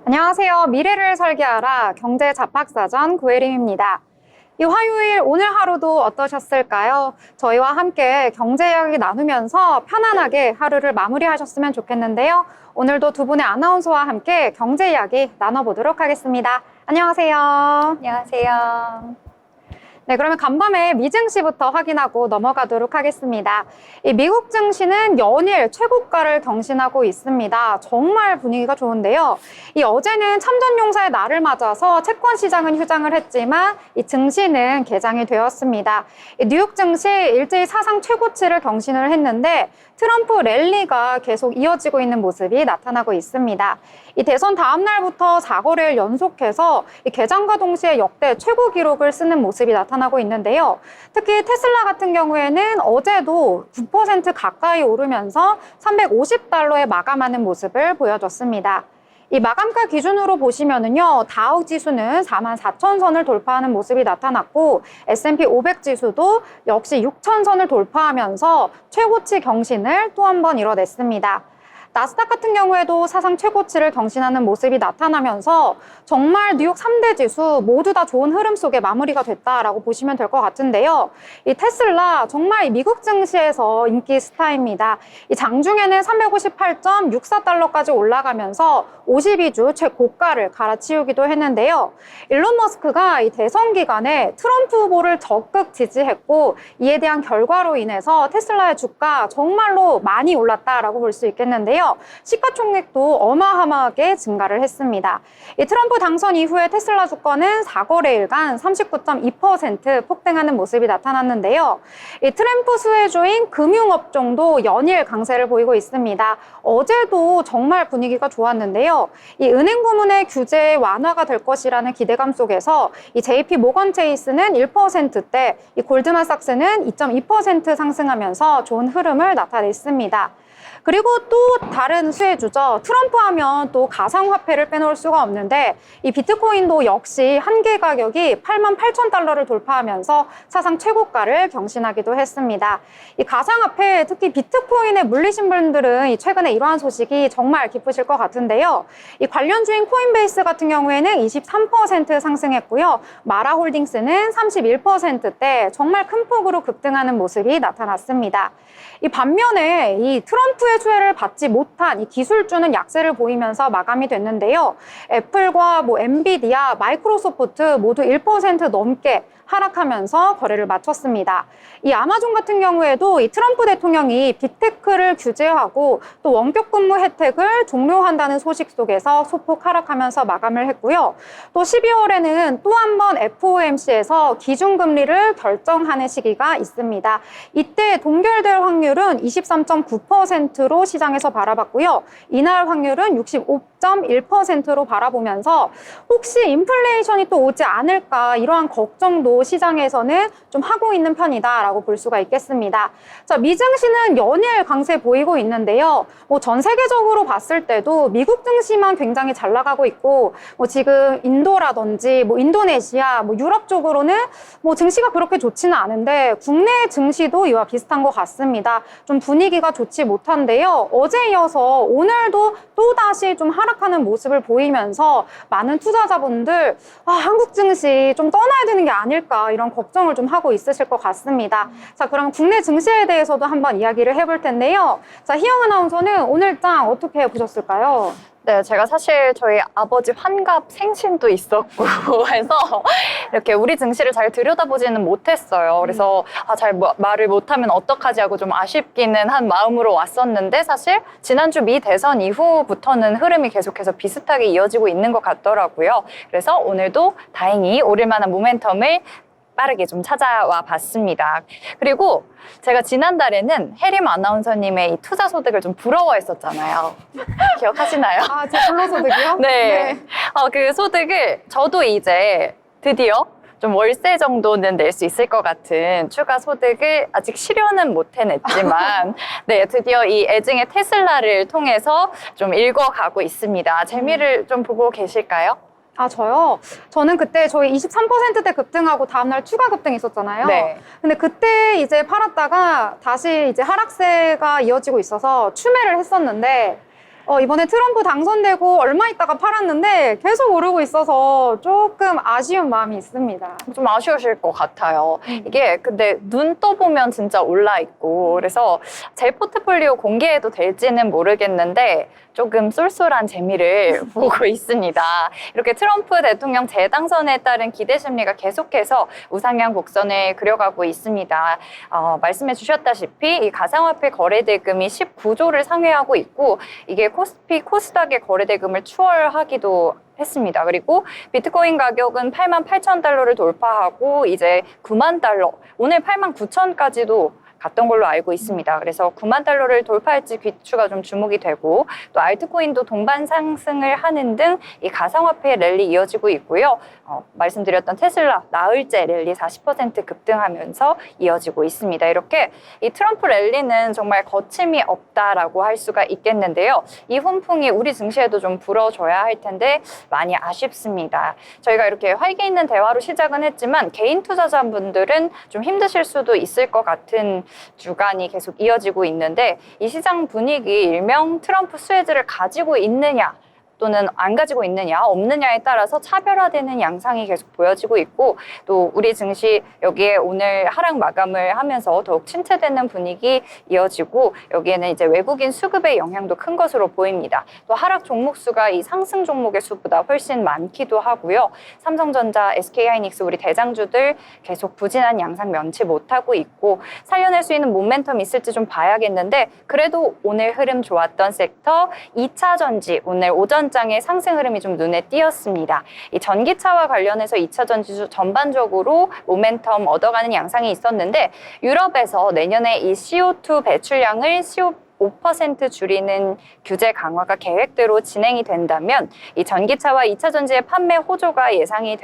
안녕하세요. 미래를 설계하라 경제 잡학사전 구혜림입니다. 이 화요일 오늘 하루도 어떠셨을까요? 저희와 함께 경제 이야기 나누면서 편안하게 하루를 마무리하셨으면 좋겠는데요. 오늘도 두 분의 아나운서와 함께 경제 이야기 나눠보도록 하겠습니다. 안녕하세요. 안녕하세요. 네, 그러면 간밤에 미 증시부터 확인하고 넘어가도록 하겠습니다. 이 미국 증시는 연일 최고가를 경신하고 있습니다. 정말 분위기가 좋은데요. 이 어제는 참전용사의 날을 맞아서 채권 시장은 휴장을 했지만 이 증시는 개장이 되었습니다. 이 뉴욕 증시 일제히 사상 최고치를 경신을 했는데 트럼프 랠리가 계속 이어지고 있는 모습이 나타나고 있습니다. 이 대선 다음 날부터 4거래일 연속해서 이 개장과 동시에 역대 최고 기록을 쓰는 모습이 나타나고 있는데요. 특히 테슬라 같은 경우에는 어제도 9% 가까이 오르면서 350달러에 마감하는 모습을 보여줬습니다. 이 마감가 기준으로 보시면은요, 다우 지수는 44,000선을 돌파하는 모습이 나타났고, S&P 500 지수도 역시 6,000선을 돌파하면서 최고치 경신을 또 한 번 이뤄냈습니다. 나스닥 같은 경우에도 사상 최고치를 경신하는 모습이 나타나면서 정말 뉴욕 3대 지수 모두 다 좋은 흐름 속에 마무리가 됐다라고 보시면 될 것 같은데요. 이 테슬라 정말 미국 증시에서 인기 스타입니다. 이 장중에는 358.64달러까지 올라가면서 52주 최고가를 갈아치우기도 했는데요. 일론 머스크가 이 대선 기간에 트럼프 후보를 적극 지지했고 이에 대한 결과로 인해서 테슬라의 주가 정말로 많이 올랐다라고 볼 수 있겠는데요. 시가총액도 어마어마하게 증가를 했습니다. 이 트럼프 당선 이후에 테슬라 주가는 4거래일간 39.2% 폭등하는 모습이 나타났는데요. 이 트럼프 수혜주인 금융업종도 연일 강세를 보이고 있습니다. 어제도 정말 분위기가 좋았는데요. 이 은행 부문의 규제 완화가 될 것이라는 기대감 속에서 이 JP 모건 체이스는 1%대, 이 골드만삭스는 2.2% 상승하면서 좋은 흐름을 나타냈습니다. 그리고 또 다른 수혜주죠. 트럼프 하면 또 가상화폐를 빼놓을 수가 없는데 이 비트코인도 역시 한계 가격이 88,000달러를 돌파하면서 사상 최고가를 경신하기도 했습니다. 이 가상화폐, 특히 비트코인에 물리신 분들은 이 최근에 이러한 소식이 정말 기쁘실 것 같은데요. 이 관련주인 코인베이스 같은 경우에는 23% 상승했고요. 마라홀딩스는 31%대 정말 큰 폭으로 급등하는 모습이 나타났습니다. 이 반면에 이 트럼프의 수혜를 받지 못한 이 기술주는 약세를 보이면서 마감이 됐는데요. 애플과 엔비디아, 마이크로소프트 모두 1% 넘게 하락하면서 거래를 마쳤습니다. 이 아마존 같은 경우에도 이 트럼프 대통령이 빅테크를 규제하고 또 원격 근무 혜택을 종료한다는 소식 속에서 소폭 하락하면서 마감을 했고요. 또 12월에는 또 한 번 FOMC에서 기준금리를 결정하는 시기가 있습니다. 이때 동결될 확률은 23.9%로 시장에서 바라봤고요. 이날 확률은 65.1%로 바라보면서 혹시 인플레이션이 또 오지 않을까 이러한 걱정도 시장에서는 좀 하고 있는 편이다라고 볼 수가 있겠습니다. 자, 미 증시는 연일 강세 보이고 있는데요. 전 세계적으로 봤을 때도 미국 증시만 굉장히 잘 나가고 있고 지금 인도라든지 인도네시아, 유럽 쪽으로는 증시가 그렇게 좋지는 않은데 국내 증시도 이와 비슷한 것 같습니다. 좀 분위기가 좋지 못한데요. 어제 이어서 오늘도 또다시 좀 하락하는 모습을 보이면서 많은 투자자분들 한국 증시 좀 떠나야 되는 게 아닐까 이런 걱정을 좀 하고 있으실 것 같습니다. 자, 그럼 국내 증시에 대해서도 한번 이야기를 해볼 텐데요. 자, 희영 아나운서는 오늘장 어떻게 보셨을까요? 네, 제가 사실 저희 아버지 환갑 생신도 있었고 해서 이렇게 우리 증시를 잘 들여다보지는 못했어요. 그래서 잘 말을 못하면 어떡하지 하고 좀 아쉽기는 한 마음으로 왔었는데 사실 지난주 미 대선 이후부터는 흐름이 계속해서 비슷하게 이어지고 있는 것 같더라고요. 그래서 오늘도 다행히 오를 만한 모멘텀을 빠르게 좀 찾아와 봤습니다. 그리고 제가 지난달에는 혜림 아나운서님의 이 투자 소득을 좀 부러워했었잖아요. 기억하시나요? 제 불로소득이요? 네. 그 소득을 저도 이제 드디어 좀 월세 정도는 낼 수 있을 것 같은 추가 소득을 아직 실현은 못 해냈지만 네, 드디어 이 애증의 테슬라를 통해서 좀 읽어가고 있습니다. 재미를 좀 보고 계실까요? 저요? 저는 그때 저희 23%대 급등하고 다음날 추가 급등이 있었잖아요. 네. 근데 그때 이제 팔았다가 다시 이제 하락세가 이어지고 있어서 추매를 했었는데 이번에 트럼프 당선되고 얼마 있다가 팔았는데 계속 오르고 있어서 조금 아쉬운 마음이 있습니다. 좀 아쉬우실 것 같아요. 이게 근데 눈 떠보면 진짜 올라 있고 그래서 제 포트폴리오 공개해도 될지는 모르겠는데 조금 쏠쏠한 재미를 보고 있습니다. 이렇게 트럼프 대통령 재당선에 따른 기대 심리가 계속해서 우상향 곡선을 그려가고 있습니다. 말씀해 주셨다시피 이 가상화폐 거래대금이 19조를 상회하고 있고 이게 코스피, 코스닥의 거래대금을 추월하기도 했습니다. 그리고 비트코인 가격은 88,000달러를 돌파하고 이제 9만 달러, 오늘 89,000까지도 갔던 걸로 알고 있습니다. 그래서 9만 달러를 돌파할지 귀추가 좀 주목이 되고 또 알트코인도 동반 상승을 하는 등 이 가상화폐 랠리 이어지고 있고요. 말씀드렸던 테슬라 나흘째 랠리 40% 급등하면서 이어지고 있습니다. 이렇게 이 트럼프 랠리는 정말 거침이 없다라고 할 수가 있겠는데요. 이 훈풍이 우리 증시에도 좀 불어줘야 할 텐데 많이 아쉽습니다. 저희가 이렇게 활기 있는 대화로 시작은 했지만 개인 투자자분들은 좀 힘드실 수도 있을 것 같은 주간이 계속 이어지고 있는데 이 시장 분위기 일명 트럼프 스웨즈를 가지고 있느냐 또는 안 가지고 있느냐 없느냐에 따라서 차별화되는 양상이 계속 보여지고 있고 또 우리 증시 여기에 오늘 하락 마감을 하면서 더욱 침체되는 분위기 이어지고 여기에는 이제 외국인 수급의 영향도 큰 것으로 보입니다. 또 하락 종목 수가 이 상승 종목의 수보다 훨씬 많기도 하고요. 삼성전자, SK하이닉스 우리 대장주들 계속 부진한 양상 면치 못하고 있고 살려낼 수 있는 모멘텀 있을지 좀 봐야겠는데 그래도 오늘 흐름 좋았던 섹터 2차 전지 오늘 오전 장의 상승 흐름이 좀 눈에 띄었습니다. 이 전기차와 관련해서 2차 전지 전반적으로 모멘텀 얻어가는 양상이 있었는데 유럽에서 내년에 이 CO2 배출량을 5% 줄이는 규제 강화가 계획대로 진행이 된다면 이 전기차와 2차 전지의 판매 호조가 예상이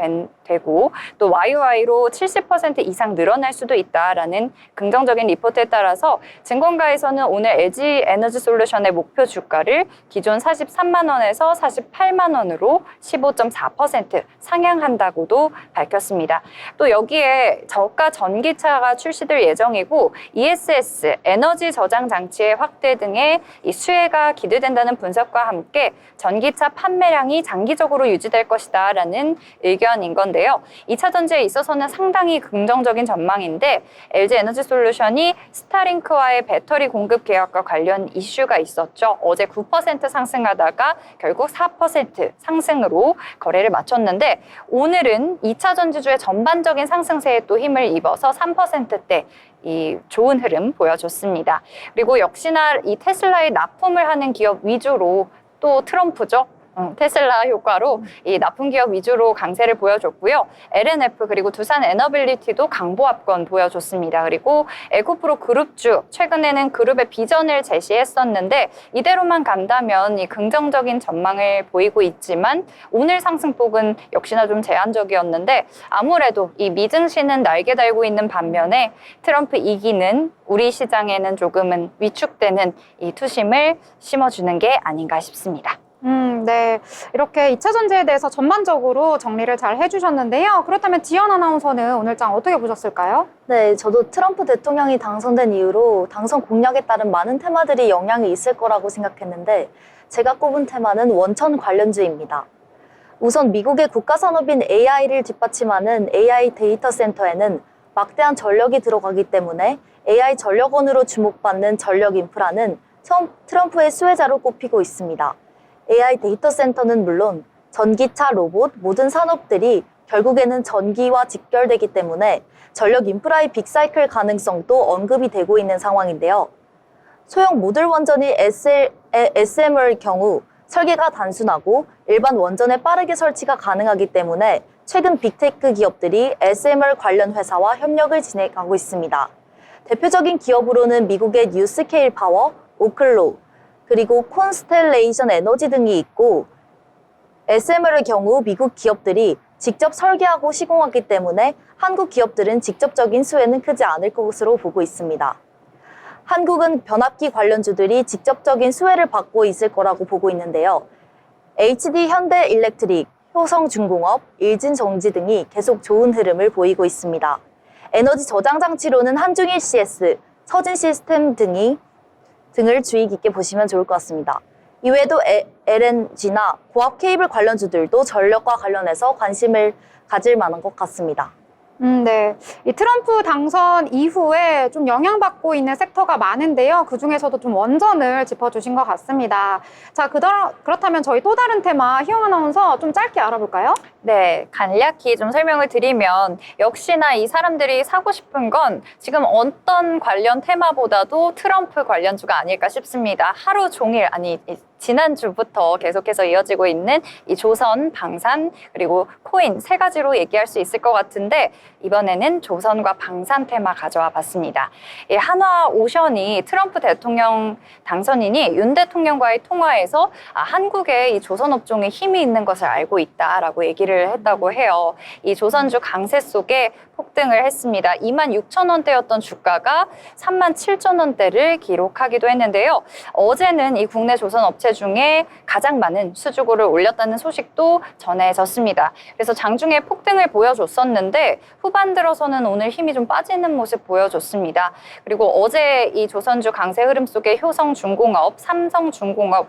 되고 또 YOY로 70% 이상 늘어날 수도 있다라는 긍정적인 리포트에 따라서 증권가에서는 오늘 LG 에너지 솔루션의 목표 주가를 기존 43만 원에서 48만 원으로 15.4% 상향한다고도 밝혔습니다. 또 여기에 저가 전기차가 출시될 예정이고 ESS 에너지 저장 장치의 확대 등의 이 수혜가 기대된다는 분석과 함께 전기차 판매량이 장기적으로 유지될 것이다라는 의견인 건데요. 2차 전지에 있어서는 상당히 긍정적인 전망인데 LG 에너지 솔루션이 스타링크와의 배터리 공급 계약과 관련 이슈가 있었죠. 어제 9% 상승하다가 결국 4% 상승으로 거래를 마쳤는데 오늘은 2차 전지주의 전반적인 상승세에 또 힘을 입어서 3%대 이 좋은 흐름 보여줬습니다. 그리고 역시나 이 테슬라의 납품을 하는 기업 위주로 또 트럼프죠. 테슬라 효과로 이 납품 기업 위주로 강세를 보여줬고요. LNF 그리고 두산 에너빌리티도 강보합권 보여줬습니다. 그리고 에코프로 그룹주 최근에는 그룹의 비전을 제시했었는데 이대로만 간다면 이 긍정적인 전망을 보이고 있지만 오늘 상승폭은 역시나 좀 제한적이었는데 아무래도 이 미증시는 날개 달고 있는 반면에 트럼프 2기는 우리 시장에는 조금은 위축되는 이 투심을 심어주는 게 아닌가 싶습니다. 네. 이렇게 2차 전지에 대해서 전반적으로 정리를 잘 해주셨는데요. 그렇다면 지연 아나운서는 오늘 장 어떻게 보셨을까요? 네, 저도 트럼프 대통령이 당선된 이후로 당선 공약에 따른 많은 테마들이 영향이 있을 거라고 생각했는데 제가 꼽은 테마는 원천 관련주입니다. 우선 미국의 국가산업인 AI를 뒷받침하는 AI 데이터 센터에는 막대한 전력이 들어가기 때문에 AI 전력원으로 주목받는 전력 인프라는 트럼프의 수혜자로 꼽히고 있습니다. AI 데이터 센터는 물론 전기차, 로봇, 모든 산업들이 결국에는 전기와 직결되기 때문에 전력 인프라의 빅사이클 가능성도 언급이 되고 있는 상황인데요. 소형 모듈 원전이 SMR의 경우 설계가 단순하고 일반 원전에 빠르게 설치가 가능하기 때문에 최근 빅테크 기업들이 SMR 관련 회사와 협력을 진행하고 있습니다. 대표적인 기업으로는 미국의 뉴스케일 파워, 오클로, 그리고 콘스텔레이션 에너지 등이 있고 SMR의 경우 미국 기업들이 직접 설계하고 시공하기 때문에 한국 기업들은 직접적인 수혜는 크지 않을 것으로 보고 있습니다. 한국은 변압기 관련주들이 직접적인 수혜를 받고 있을 거라고 보고 있는데요. HD 현대일렉트릭, 효성중공업, 일진정지 등이 계속 좋은 흐름을 보이고 있습니다. 에너지 저장 장치로는 한중일 CS, 서진 시스템 등을 주의 깊게 보시면 좋을 것 같습니다. 이외에도 LNG나 고압 케이블 관련주들도 전력과 관련해서 관심을 가질 만한 것 같습니다. 네. 이 트럼프 당선 이후에 좀 영향받고 있는 섹터가 많은데요. 그중에서도 좀 원전을 짚어주신 것 같습니다. 자, 그렇다면 저희 또 다른 테마 희영 아나운서 좀 짧게 알아볼까요? 네, 간략히 좀 설명을 드리면 역시나 이 사람들이 사고 싶은 건 지금 어떤 관련 테마보다도 트럼프 관련주가 아닐까 싶습니다. 하루 종일, 아니 지난주부터 계속해서 이어지고 있는 이 조선, 방산, 그리고 코인 세 가지로 얘기할 수 있을 것 같은데 이번에는 조선과 방산 테마 가져와 봤습니다. 이 한화오션이 트럼프 대통령 당선인이 윤 대통령과의 통화에서 한국에 이 조선업종에 힘이 있는 것을 알고 있다라고 얘기를 했다고 해요. 이 조선주 강세 속에 폭등을 했습니다. 26,000원대였던 주가가 37,000원대를 기록하기도 했는데요. 어제는 이 국내 조선 업체 중에 가장 많은 수주고를 올렸다는 소식도 전해졌습니다. 그래서 장중에 폭등을 보여줬었는데 후반 들어서는 오늘 힘이 좀 빠지는 모습 보여줬습니다. 그리고 어제 이 조선주 강세 흐름 속에 효성중공업, 삼성중공업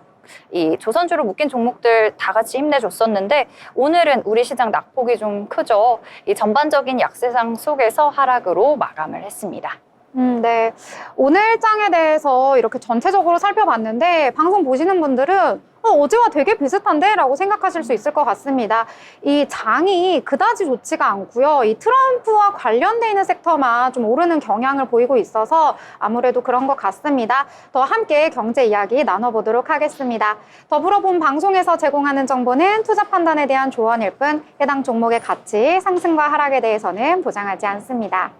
이 조선주로 묶인 종목들 다 같이 힘내줬었는데 오늘은 우리 시장 낙폭이 좀 크죠. 이 전반적인 약세상 속에서 하락으로 마감을 했습니다. 네. 오늘 장에 대해서 이렇게 전체적으로 살펴봤는데 방송 보시는 분들은 어제와 되게 비슷한데? 라고 생각하실 수 있을 것 같습니다. 이 장이 그다지 좋지가 않고요. 이 트럼프와 관련돼 있는 섹터만 좀 오르는 경향을 보이고 있어서 아무래도 그런 것 같습니다. 더 함께 경제 이야기 나눠보도록 하겠습니다. 더불어 본 방송에서 제공하는 정보는 투자 판단에 대한 조언일 뿐 해당 종목의 가치, 상승과 하락에 대해서는 보장하지 않습니다.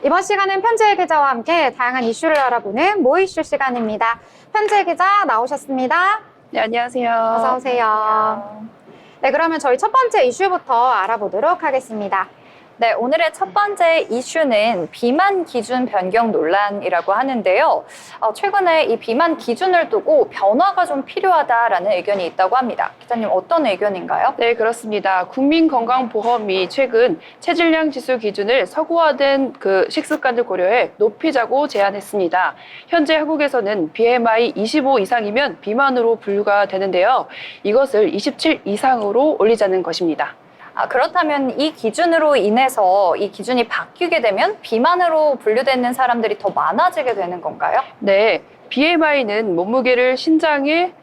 이번 시간은 편지의 기자와 함께 다양한 이슈를 알아보는 모 이슈 시간입니다. 편지의 기자 나오셨습니다. 네, 안녕하세요. 어서 오세요. 네, 그러면 저희 첫 번째 이슈부터 알아보도록 하겠습니다. 네, 오늘의 첫 번째 이슈는 비만 기준 변경 논란이라고 하는데요. 최근에 이 비만 기준을 두고 변화가 좀 필요하다라는 의견이 있다고 합니다. 기자님, 어떤 의견인가요? 네, 그렇습니다. 국민건강보험이 최근 체질량 지수 기준을 서구화된 그 식습관을 고려해 높이자고 제안했습니다. 현재 한국에서는 BMI 25 이상이면 비만으로 분류가 되는데요. 이것을 27 이상으로 올리자는 것입니다. 그렇다면 이 기준으로 인해서 이 기준이 바뀌게 되면 비만으로 분류되는 사람들이 더 많아지게 되는 건가요? 네, BMI는 몸무게를 신장의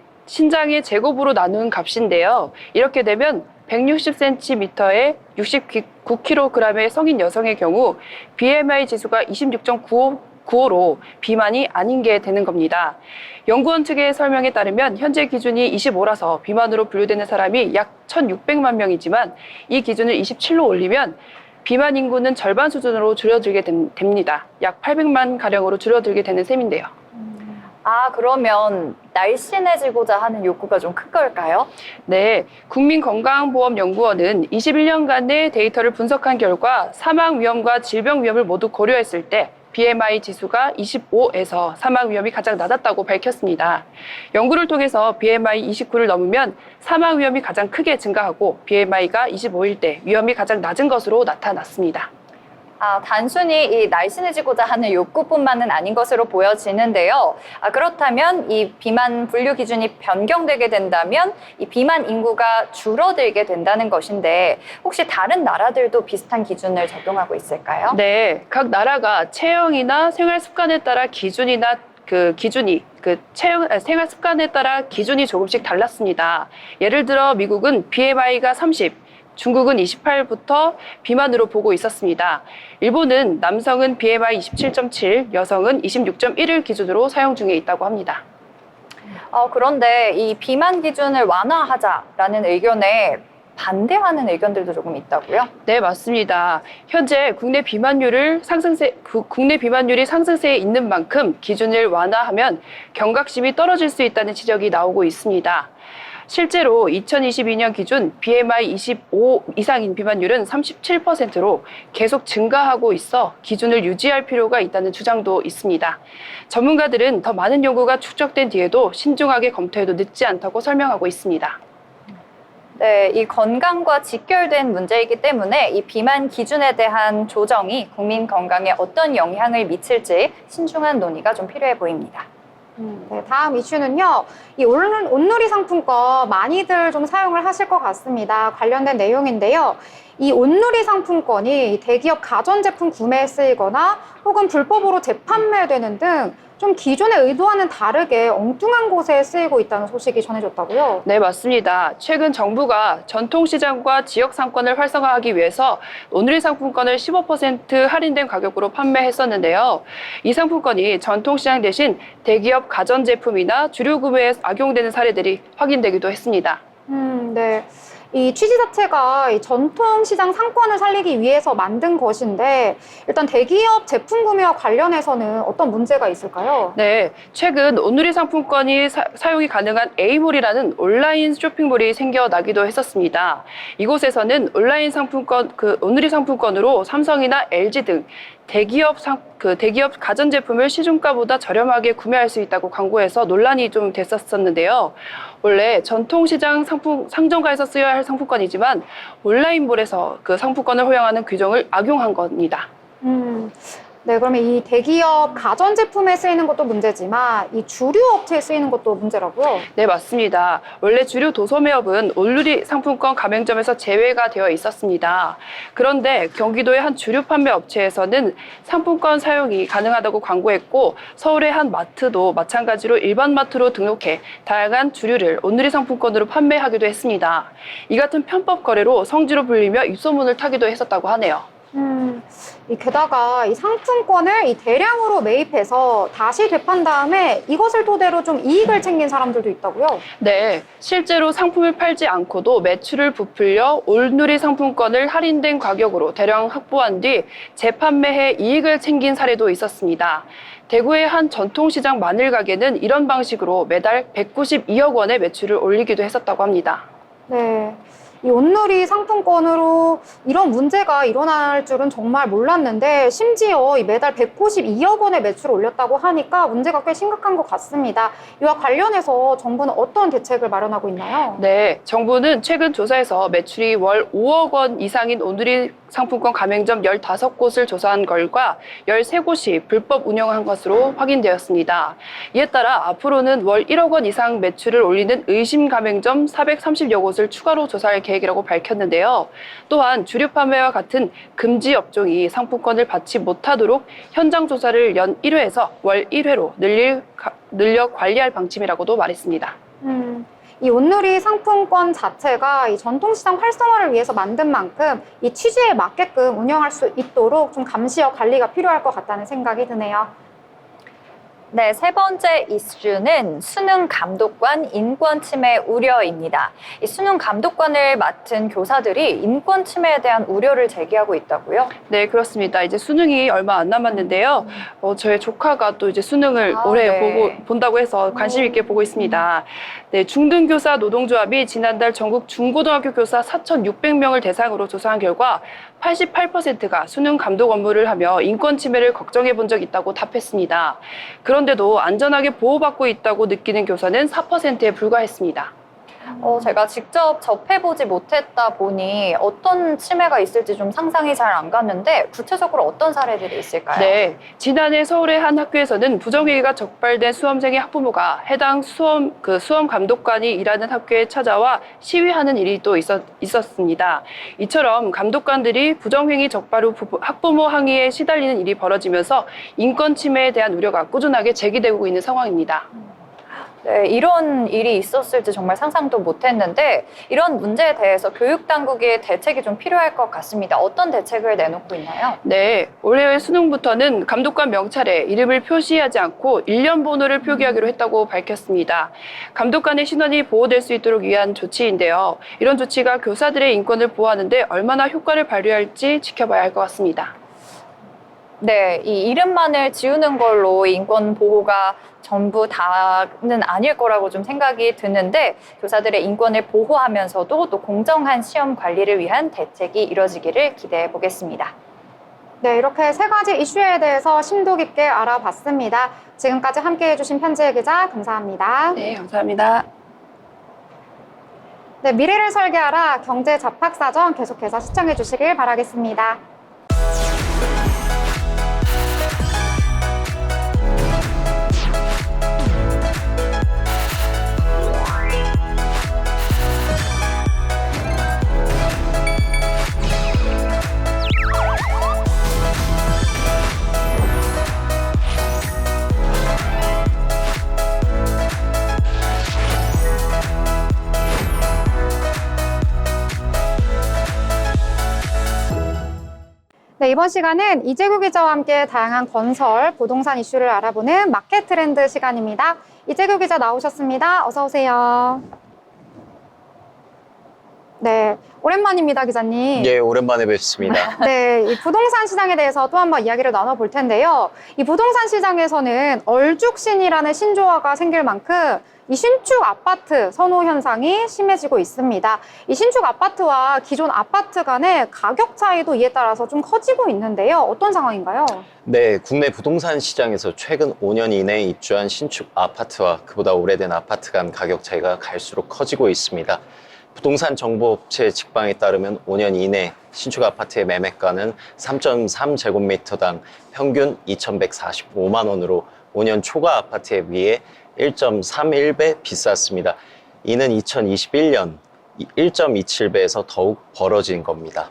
제곱으로 나눈 값인데요. 이렇게 되면 160cm에 69kg의 성인 여성의 경우 BMI 지수가 26.95로 비만이 아닌 게 되는 겁니다. 연구원 측의 설명에 따르면 현재 기준이 25라서 비만으로 분류되는 사람이 약 1,600만 명이지만 이 기준을 27로 올리면 비만 인구는 절반 수준으로 줄어들게 됩니다. 약 800만 가량으로 줄어들게 되는 셈인데요. 그러면 날씬해지고자 하는 욕구가 좀 큰 걸까요? 네, 국민건강보험연구원은 21년간의 데이터를 분석한 결과 사망 위험과 질병 위험을 모두 고려했을 때 BMI 지수가 25에서 사망 위험이 가장 낮았다고 밝혔습니다. 연구를 통해서 BMI 29를 넘으면 사망 위험이 가장 크게 증가하고 BMI가 25일 때 위험이 가장 낮은 것으로 나타났습니다. 단순히 이 날씬해지고자 하는 욕구뿐만은 아닌 것으로 보여지는데요. 그렇다면 이 비만 분류 기준이 변경되게 된다면 이 비만 인구가 줄어들게 된다는 것인데 혹시 다른 나라들도 비슷한 기준을 적용하고 있을까요? 네, 각 나라가 체형이나 생활 습관에 따라 생활 습관에 따라 기준이 조금씩 달랐습니다. 예를 들어 미국은 BMI가 30, 중국은 28부터 비만으로 보고 있었습니다. 일본은 남성은 BMI 27.7, 여성은 26.1을 기준으로 사용 중에 있다고 합니다. 그런데 이 비만 기준을 완화하자라는 의견에 반대하는 의견들도 조금 있다고요? 네, 맞습니다. 현재 국내 비만율이 상승세에 있는 만큼 기준을 완화하면 경각심이 떨어질 수 있다는 지적이 나오고 있습니다. 실제로 2022년 기준 BMI 25 이상인 비만율은 37%로 계속 증가하고 있어 기준을 유지할 필요가 있다는 주장도 있습니다. 전문가들은 더 많은 연구가 축적된 뒤에도 신중하게 검토해도 늦지 않다고 설명하고 있습니다. 네, 이 건강과 직결된 문제이기 때문에 이 비만 기준에 대한 조정이 국민 건강에 어떤 영향을 미칠지 신중한 논의가 좀 필요해 보입니다. 네, 다음 이슈는요. 이 온누리 상품권 많이들 좀 사용을 하실 것 같습니다. 관련된 내용인데요. 이 온누리 상품권이 대기업 가전제품 구매에 쓰이거나 혹은 불법으로 재판매되는 등 좀 기존의 의도와는 다르게 엉뚱한 곳에 쓰이고 있다는 소식이 전해졌다고요? 네, 맞습니다. 최근 정부가 전통시장과 지역상권을 활성화하기 위해서 온누리 상품권을 15% 할인된 가격으로 판매했었는데요. 이 상품권이 전통시장 대신 대기업 가전제품이나 주류 구매에 악용되는 사례들이 확인되기도 했습니다. 네. 이 취지 자체가 이 전통시장 상권을 살리기 위해서 만든 것인데 일단 대기업 제품 구매와 관련해서는 어떤 문제가 있을까요? 네, 최근 온누리 상품권이 사용이 가능한 A몰이라는 온라인 쇼핑몰이 생겨나기도 했었습니다. 이곳에서는 온라인 상품권, 온누리 상품권으로 삼성이나 LG 등 대기업 가전제품을 시중가보다 저렴하게 구매할 수 있다고 광고해서 논란이 좀 됐었는데요. 원래 전통시장 상점가에서 쓰여야 할 상품권이지만 온라인몰에서 그 상품권을 허용하는 규정을 악용한 겁니다. 네, 그러면 이 대기업 가전제품에 쓰이는 것도 문제지만 이 주류 업체에 쓰이는 것도 문제라고요? 네, 맞습니다. 원래 주류 도소매업은 온누리 상품권 가맹점에서 제외가 되어 있었습니다. 그런데 경기도의 한 주류 판매 업체에서는 상품권 사용이 가능하다고 광고했고 서울의 한 마트도 마찬가지로 일반 마트로 등록해 다양한 주류를 온누리 상품권으로 판매하기도 했습니다. 이 같은 편법 거래로 성지로 불리며 입소문을 타기도 했었다고 하네요. 게다가 이 상품권을 이 대량으로 매입해서 다시 되판 다음에 이것을 토대로 좀 이익을 챙긴 사람들도 있다고요? 네, 실제로 상품을 팔지 않고도 매출을 부풀려 온누리 상품권을 할인된 가격으로 대량 확보한 뒤 재판매해 이익을 챙긴 사례도 있었습니다. 대구의 한 전통시장 마늘 가게는 이런 방식으로 매달 192억 원의 매출을 올리기도 했었다고 합니다. 네. 이 온누리 상품권으로 이런 문제가 일어날 줄은 정말 몰랐는데 심지어 이 매달 192억 원의 매출을 올렸다고 하니까 문제가 꽤 심각한 것 같습니다. 이와 관련해서 정부는 어떤 대책을 마련하고 있나요? 네, 정부는 최근 조사에서 매출이 월 5억 원 이상인 온누리 상품권 가맹점 15곳을 조사한 결과 13곳이 불법 운영한 것으로 확인되었습니다. 이에 따라 앞으로는 월 1억 원 이상 매출을 올리는 의심 가맹점 430여 곳을 추가로 조사할 계획이라고 밝혔는데요. 또한 주류 판매와 같은 금지 업종이 상품권을 받지 못하도록 현장 조사를 연 1회에서 월 1회로 늘려 관리할 방침이라고도 말했습니다. 이 온누리 상품권 자체가 이 전통시장 활성화를 위해서 만든 만큼 이 취지에 맞게끔 운영할 수 있도록 좀 감시와 관리가 필요할 것 같다는 생각이 드네요. 네, 세 번째 이슈는 수능 감독관 인권 침해 우려입니다. 이 수능 감독관을 맡은 교사들이 인권 침해에 대한 우려를 제기하고 있다고요? 네, 그렇습니다. 이제 수능이 얼마 안 남았는데요. 저희 조카가 또 이제 수능을 올해 네. 본다고 해서 관심 있게 보고 있습니다. 네, 중등교사 노동조합이 지난달 전국 중고등학교 교사 4,600명을 대상으로 조사한 결과 88%가 수능 감독 업무를 하며 인권 침해를 걱정해 본 적 있다고 답했습니다. 그런데도 안전하게 보호받고 있다고 느끼는 교사는 4%에 불과했습니다. 제가 직접 접해보지 못했다 보니 어떤 침해가 있을지 좀 상상이 잘 안 갔는데 구체적으로 어떤 사례들이 있을까요? 네, 지난해 서울의 한 학교에서는 부정행위가 적발된 수험생의 학부모가 해당 수험 감독관이 일하는 학교에 찾아와 시위하는 일이 또 있었습니다. 이처럼 감독관들이 부정행위 적발 후 학부모 항의에 시달리는 일이 벌어지면서 인권 침해에 대한 우려가 꾸준하게 제기되고 있는 상황입니다. 네, 이런 일이 있었을지 정말 상상도 못했는데 이런 문제에 대해서 교육당국의 대책이 좀 필요할 것 같습니다. 어떤 대책을 내놓고 있나요? 네, 올해 수능부터는 감독관 명찰에 이름을 표시하지 않고 일련 번호를 표기하기로 했다고 밝혔습니다. 감독관의 신원이 보호될 수 있도록 위한 조치인데요. 이런 조치가 교사들의 인권을 보호하는 데 얼마나 효과를 발휘할지 지켜봐야 할 것 같습니다. 네, 이 이름만을 지우는 걸로 인권 보호가 전부 다는 아닐 거라고 좀 생각이 드는데 교사들의 인권을 보호하면서도 또 공정한 시험 관리를 위한 대책이 이뤄지기를 기대해 보겠습니다. 네, 이렇게 세 가지 이슈에 대해서 심도 깊게 알아봤습니다. 지금까지 함께해 주신 편지혜 기자 감사합니다. 네, 감사합니다. 네, 미래를 설계하라 경제 잡학사전 계속해서 시청해 주시길 바라겠습니다. 네, 이번 시간은 이재구 기자와 함께 다양한 건설, 부동산 이슈를 알아보는 마켓 트렌드 시간입니다. 이재구 기자 나오셨습니다. 어서 오세요. 네, 오랜만입니다, 기자님. 예, 오랜만에 뵙습니다. 네, 이 부동산 시장에 대해서 또 한번 이야기를 나눠볼 텐데요. 이 부동산 시장에서는 얼죽신이라는 신조어가 생길 만큼 이 신축 아파트 선호 현상이 심해지고 있습니다. 이 신축 아파트와 기존 아파트 간의 가격 차이도 이에 따라서 좀 커지고 있는데요. 어떤 상황인가요? 네, 국내 부동산 시장에서 최근 5년 이내에 입주한 신축 아파트와 그보다 오래된 아파트 간 가격 차이가 갈수록 커지고 있습니다. 부동산 정보업체 직방에 따르면 5년 이내 신축 아파트의 매매가는 3.3제곱미터당 평균 2,145만 원으로 5년 초과 아파트에 비해 1.31배 비쌌습니다. 이는 2021년 1.27배에서 더욱 벌어진 겁니다.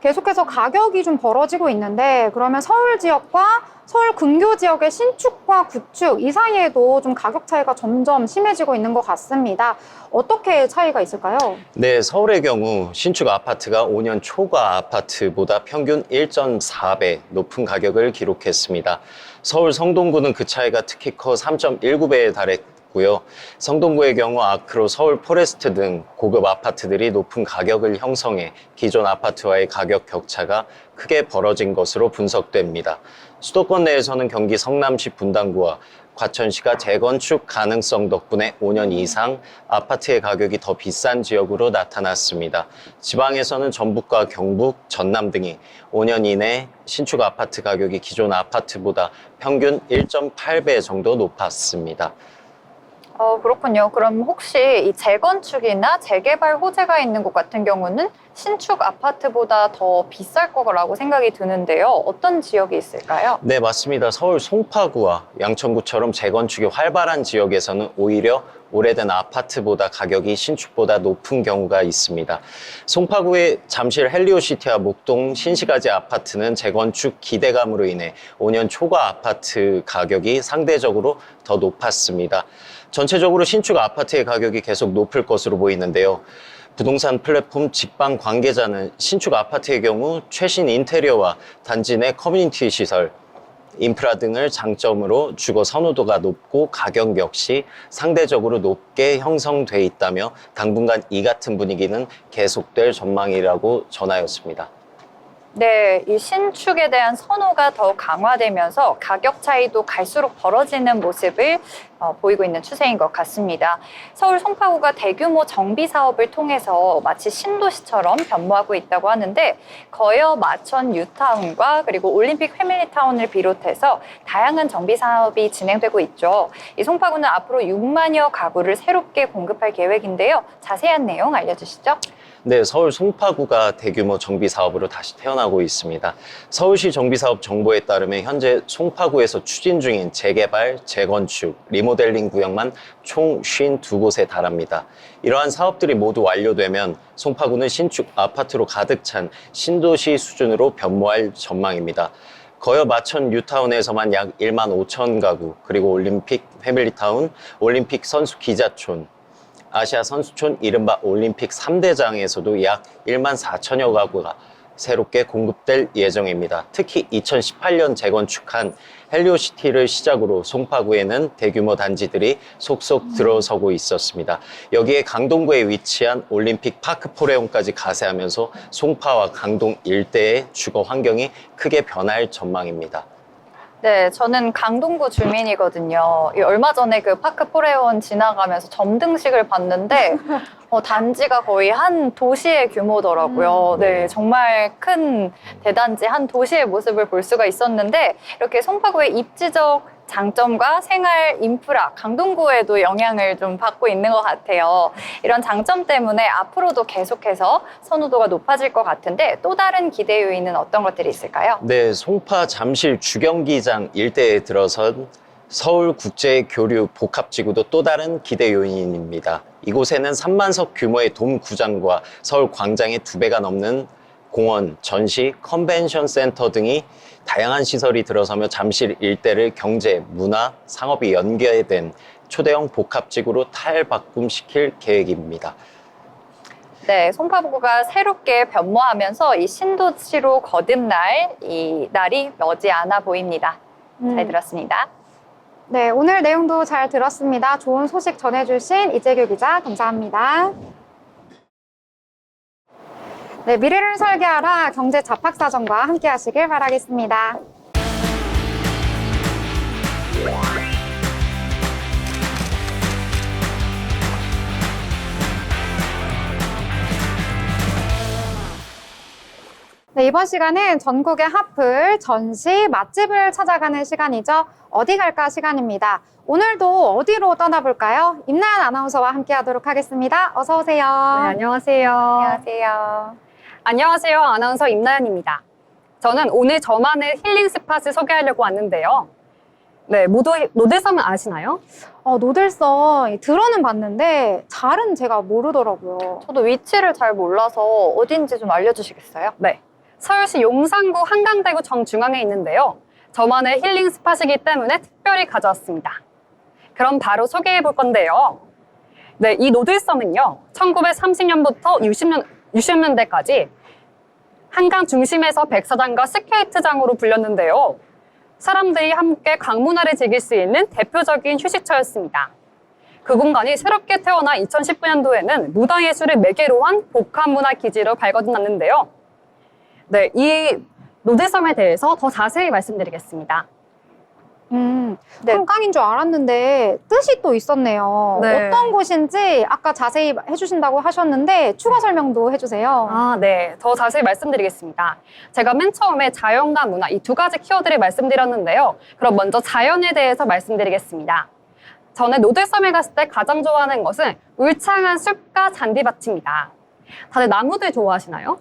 계속해서 가격이 좀 벌어지고 있는데 그러면 서울 지역과 서울 근교 지역의 신축과 구축 이 사이에도 좀 가격 차이가 점점 심해지고 있는 것 같습니다. 어떻게 차이가 있을까요? 네, 서울의 경우 신축 아파트가 5년 초과 아파트보다 평균 1.4배 높은 가격을 기록했습니다. 서울 성동구는 그 차이가 특히 커 3.19배에 달했고요. 성동구의 경우 아크로 서울 포레스트 등 고급 아파트들이 높은 가격을 형성해 기존 아파트와의 가격 격차가 크게 벌어진 것으로 분석됩니다. 수도권 내에서는 경기 성남시 분당구와 과천시가 재건축 가능성 덕분에 5년 이상 아파트의 가격이 더 비싼 지역으로 나타났습니다. 지방에서는 전북과 경북, 전남 등이 5년 이내 신축 아파트 가격이 기존 아파트보다 평균 1.8배 정도 높았습니다. 그렇군요. 그럼 혹시 이 재건축이나 재개발 호재가 있는 곳 같은 경우는 신축 아파트보다 더 비쌀 거라고 생각이 드는데요. 어떤 지역이 있을까요? 네, 맞습니다. 서울 송파구와 양천구처럼 재건축이 활발한 지역에서는 오히려 오래된 아파트보다 가격이 신축보다 높은 경우가 있습니다. 송파구의 잠실 헬리오시티와 목동 신시가지 아파트는 재건축 기대감으로 인해 5년 초과 아파트 가격이 상대적으로 더 높았습니다. 전체적으로 신축 아파트의 가격이 계속 높을 것으로 보이는데요. 부동산 플랫폼 직방 관계자는 신축 아파트의 경우 최신 인테리어와 단지 내 커뮤니티 시설, 인프라 등을 장점으로 주거 선호도가 높고 가격 역시 상대적으로 높게 형성돼 있다며 당분간 이 같은 분위기는 계속될 전망이라고 전하였습니다. 네, 이 신축에 대한 선호가 더 강화되면서 가격 차이도 갈수록 벌어지는 모습을 보이고 있는 추세인 것 같습니다. 서울 송파구가 대규모 정비 사업을 통해서 마치 신도시처럼 변모하고 있다고 하는데 거여 마천 뉴타운과 그리고 올림픽 패밀리타운을 비롯해서 다양한 정비 사업이 진행되고 있죠. 이 송파구는 앞으로 6만여 가구를 새롭게 공급할 계획인데요. 자세한 내용 알려주시죠. 네, 서울 송파구가 대규모 정비 사업으로 다시 태어나고 있습니다. 서울시 정비사업 정보에 따르면 현재 송파구에서 추진 중인 재개발, 재건축, 리모델링 구역만 총 52곳에 달합니다. 이러한 사업들이 모두 완료되면 송파구는 신축 아파트로 가득 찬 신도시 수준으로 변모할 전망입니다. 거여 마천 뉴타운에서만 약 1만 5천 가구, 그리고 올림픽 패밀리타운, 올림픽 선수 기자촌, 아시아 선수촌 이른바 올림픽 3대장에서도 약 1만 4천여 가구가 새롭게 공급될 예정입니다. 특히 2018년 재건축한 헬리오시티를 시작으로 송파구에는 대규모 단지들이 속속 들어서고 있었습니다. 여기에 강동구에 위치한 올림픽 파크 포레온까지 가세하면서 송파와 강동 일대의 주거 환경이 크게 변할 전망입니다. 네, 저는 강동구 주민이거든요. 얼마 전에 그 파크 포레온 지나가면서 점등식을 봤는데 단지가 거의 한 도시의 규모더라고요. 네, 정말 큰 대단지 한 도시의 모습을 볼 수가 있었는데 이렇게 송파구의 입지적 장점과 생활 인프라, 강동구에도 영향을 좀 받고 있는 것 같아요. 이런 장점 때문에 앞으로도 계속해서 선호도가 높아질 것 같은데 또 다른 기대 요인은 어떤 것들이 있을까요? 네, 송파 잠실 주경기장 일대에 들어선 서울국제교류 복합지구도 또 다른 기대 요인입니다. 이곳에는 3만석 규모의 돔 구장과 서울 광장의 2배가 넘는 공원, 전시, 컨벤션 센터 등이 다양한 시설이 들어서며 잠실 일대를 경제, 문화, 상업이 연계된 초대형 복합지구로 탈바꿈시킬 계획입니다. 네, 송파구가 새롭게 변모하면서 이 신도시로 거듭날 이 날이 머지않아 보입니다. 잘 들었습니다. 네, 오늘 내용도 잘 들었습니다. 좋은 소식 전해주신 이재규 기자 감사합니다. 네, 미래를 설계하라 경제 잡학사전과 함께 하시길 바라겠습니다. 네, 이번 시간은 전국의 핫플, 전시, 맛집을 찾아가는 시간이죠. 어디 갈까 시간입니다. 오늘도 어디로 떠나볼까요? 임나연 아나운서와 함께 하도록 하겠습니다. 어서 오세요. 네, 안녕하세요. 안녕하세요. 안녕하세요. 아나운서 임나연입니다. 저는 오늘 저만의 힐링 스팟을 소개하려고 왔는데요. 네, 모두 노들섬은 아시나요? 노들섬 들어는 봤는데 잘은 제가 모르더라고요. 저도 위치를 잘 몰라서 어딘지 좀 알려주시겠어요? 네. 서울시 용산구 한강대구 정중앙에 있는데요. 저만의 힐링 스팟이기 때문에 특별히 가져왔습니다. 그럼 바로 소개해 볼 건데요. 네, 이 노들섬은요, 1930년부터 60년대까지 한강 중심에서 백사장과 스케이트장으로 불렸는데요. 사람들이 함께 강문화를 즐길 수 있는 대표적인 휴식처였습니다. 그 공간이 새롭게 태어나 2019년도에는 문화예술을 매개로 한 복합문화기지로 발돋났는데요. 네, 이 노들섬에 대해서 더 자세히 말씀드리겠습니다. 네. 한강인 줄 알았는데 뜻이 또 있었네요. 네. 어떤 곳인지 아까 자세히 해주신다고 하셨는데 추가 설명도 해주세요. 아, 네. 더 자세히 말씀드리겠습니다. 제가 맨 처음에 자연과 문화 이 두 가지 키워드를 말씀드렸는데요. 그럼 먼저 자연에 대해서 말씀드리겠습니다. 저는 노들섬에 갔을 때 가장 좋아하는 것은 울창한 숲과 잔디밭입니다. 다들 나무들 좋아하시나요?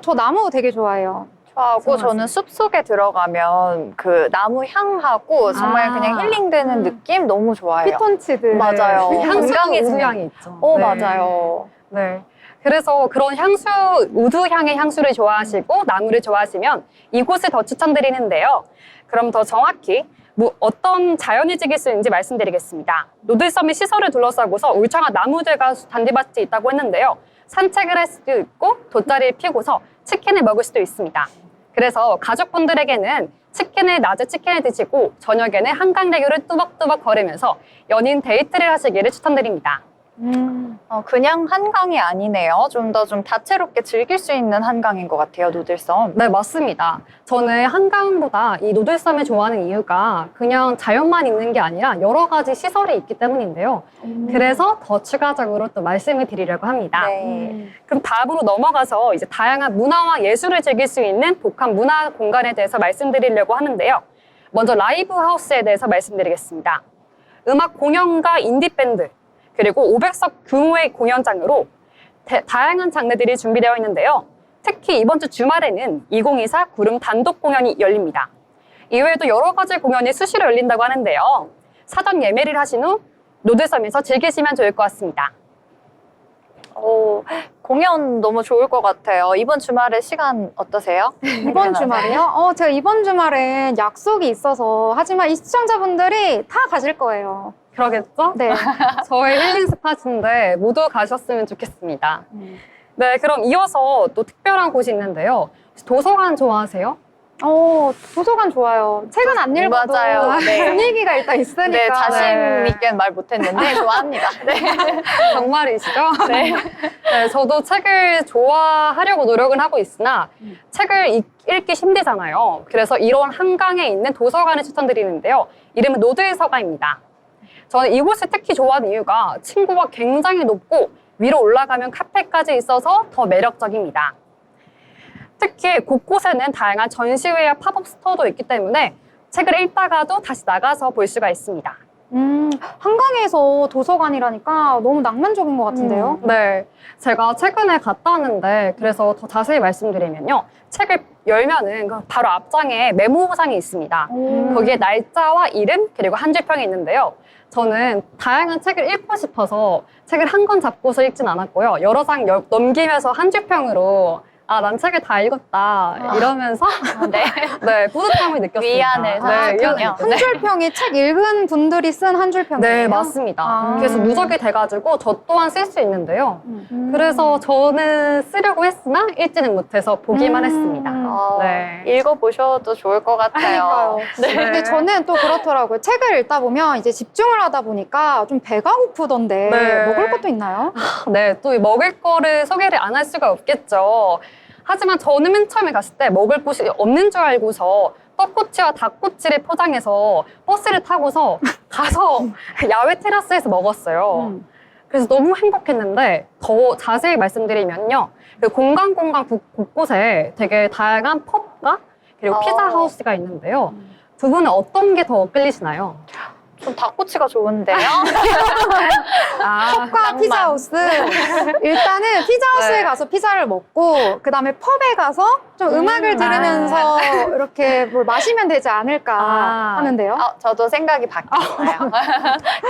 저 나무 되게 좋아해요. 좋아하고 저는 숲속에 들어가면 그 나무 향하고 정말 그냥 힐링되는 느낌 너무 좋아해요. 피톤치드. 맞아요. 향수, 건강해지는- 우두향이 있죠. 네. 맞아요. 네. 그래서 그런 향수, 우두향의 향수를 좋아하시고 나무를 좋아하시면 이곳을 더 추천드리는데요. 그럼 더 정확히 어떤 자연이 즐길 수 있는지 말씀드리겠습니다. 노들섬이 시설을 둘러싸고서 울창한 나무들과 잔디밭이 있다고 했는데요. 산책을 할 수도 있고 돗자리를 피고서 치킨을 먹을 수도 있습니다. 그래서 가족분들에게는 낮에 치킨을 드시고 저녁에는 한강대교를 뚜벅뚜벅 걸으면서 연인 데이트를 하시기를 추천드립니다. 그냥 한강이 아니네요. 좀 더 다채롭게 즐길 수 있는 한강인 것 같아요, 노들섬. 네, 맞습니다. 저는 한강보다 이 노들섬을 좋아하는 이유가 그냥 자연만 있는 게 아니라 여러 가지 시설이 있기 때문인데요. 그래서 더 추가적으로 또 말씀을 드리려고 합니다. 네. 그럼 다음으로 넘어가서 이제 다양한 문화와 예술을 즐길 수 있는 복합 문화 공간에 대해서 말씀드리려고 하는데요. 먼저 라이브 하우스에 대해서 말씀드리겠습니다. 음악 공연과 인디밴드, 그리고 500석 규모의 공연장으로 다양한 장르들이 준비되어 있는데요. 특히 이번 주 주말에는 2024 구름 단독 공연이 열립니다. 이외에도 여러 가지 공연이 수시로 열린다고 하는데요. 사전 예매를 하신 후 노들섬에서 즐기시면 좋을 것 같습니다. 공연 너무 좋을 것 같아요. 이번 주말에 시간 어떠세요? 이번 주말이요? 제가 이번 주말엔 약속이 있어서 하지만 이 시청자분들이 다 가실 거예요. 그러겠죠? 네. 저의 힐링 스팟인데 모두 가셨으면 좋겠습니다. 네, 그럼 이어서 또 특별한 곳이 있는데요. 혹시 도서관 좋아하세요? 도서관 좋아요. 책은 안 읽어도 맞아요. 네. 분위기가 일단 있으니까. 네, 자신 네. 있게 말 못했는데 좋아합니다. 네. 정말이시죠? 네. 네, 저도 책을 좋아하려고 노력은 하고 있으나 책을 읽기 힘들잖아요. 그래서 이런 한강에 있는 도서관을 추천드리는데요. 이름은 노들서가입니다. 저는 이곳을 특히 좋아하는 이유가 층고가 굉장히 높고 위로 올라가면 카페까지 있어서 더 매력적입니다. 특히 곳곳에는 다양한 전시회와 팝업 스토어도 있기 때문에 책을 읽다가도 다시 나가서 볼 수가 있습니다. 한강에서 도서관이라니까 너무 낭만적인 것 같은데요? 네. 제가 최근에 갔다 왔는데, 그래서 더 자세히 말씀드리면요. 책을 열면은 그 바로 앞장에 메모장이 있습니다. 거기에 날짜와 이름, 그리고 한 줄 평이 있는데요. 저는 다양한 책을 읽고 싶어서 책을 한 권 잡고서 읽진 않았고요. 여러 장 넘기면서 한 줄 평으로 아, 난 책을 다 읽었다. 이러면서 네, 뿌듯함을 느꼈습니다. 위안을 위안을 한 줄평이 책 읽은 분들이 쓴 한 줄평이에요? 네, 맞습니다. 그래서 누적이 돼가지고 저 또한 쓸 수 있는데요. 그래서 저는 쓰려고 했으나 읽지는 못해서 보기만 했습니다. 네. 읽어보셔도 좋을 것 같아요. 네. 근데 저는 또 그렇더라고요. 책을 읽다 보면 이제 집중을 하다 보니까 좀 배가 고프던데 네. 먹을 것도 있나요? 네, 또 먹을 거를 소개를 안 할 수가 없겠죠. 하지만 저는 맨 처음에 갔을 때 먹을 곳이 없는 줄 알고서 떡꼬치와 닭꼬치를 포장해서 버스를 타고서 가서 야외 테라스에서 먹었어요. 그래서 너무 행복했는데 더 자세히 말씀드리면요. 그 공간 곳곳에 되게 다양한 펍과 그리고 피자 하우스가 있는데요. 두 분은 어떤 게 더 끌리시나요? 좀 닭꼬치가 좋은데요? 펍과 피자하우스. 일단은 피자하우스에 네. 가서 피자를 먹고 그다음에 펍에 가서 좀 음악을 들으면서 이렇게 뭘 마시면 되지 않을까 하는데요. 저도 생각이 바뀌었어요.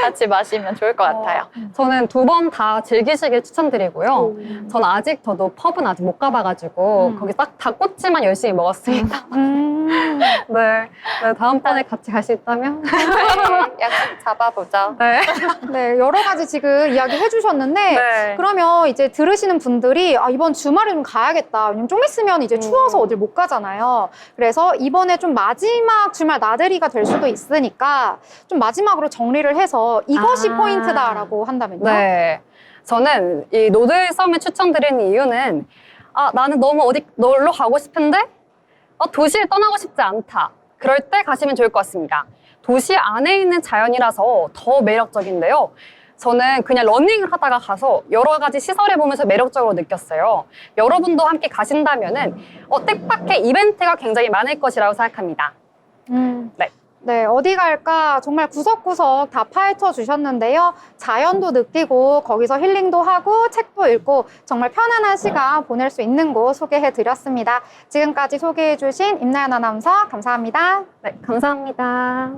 같이 마시면 좋을 것 같아요. 저는 두 번 다 즐기시길 추천드리고요. 저는 아직 저도 펍은 아직 못 가봐가지고 거기 딱 닭꼬치만 열심히 먹었습니다. 네, 다음번에 같이 갈 수 있다면. 약속 잡아보죠. 네. 네, 여러 가지 지금 이야기 해주셨는데 네. 그러면 이제 들으시는 분들이 아, 이번 주말에 좀 가야겠다. 왜냐면 좀 있으면 이제 추워서 어딜 못 가잖아요. 그래서 이번에 좀 마지막 주말 나들이가 될 수도 있으니까 좀 마지막으로 정리를 해서 이것이 포인트다라고 한다면요. 네. 저는 이 노들섬을 추천드리는 이유는 나는 너무 어디 놀러 가고 싶은데 도시를 떠나고 싶지 않다. 그럴 때 가시면 좋을 것 같습니다. 도시 안에 있는 자연이라서 더 매력적인데요. 저는 그냥 러닝을 하다가 가서 여러 가지 시설을 보면서 매력적으로 느꼈어요. 여러분도 함께 가신다면은 뜻밖의 이벤트가 굉장히 많을 것이라고 생각합니다. 네. 네, 어디 갈까 정말 구석구석 다 파헤쳐 주셨는데요. 자연도 느끼고 거기서 힐링도 하고 책도 읽고 정말 편안한 시간 보낼 수 있는 곳 소개해 드렸습니다. 지금까지 소개해 주신 임나연 아나운서 감사합니다. 네, 감사합니다.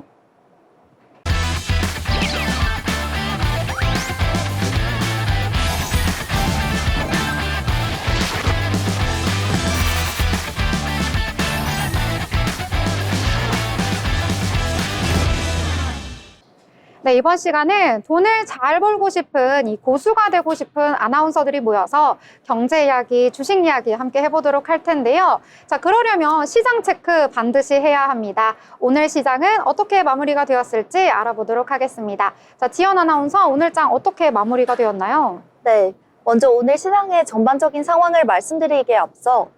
네, 이번 시간은 돈을 잘 벌고 싶은 이 고수가 되고 싶은 아나운서들이 모여서 경제 이야기, 주식 이야기 함께 해보도록 할 텐데요. 자, 그러려면 시장 체크 반드시 해야 합니다. 오늘 시장은 어떻게 마무리가 되었을지 알아보도록 하겠습니다. 자, 지연 아나운서 오늘 장 어떻게 마무리가 되었나요? 네, 먼저 오늘 시장의 전반적인 상황을 말씀드리기에 앞서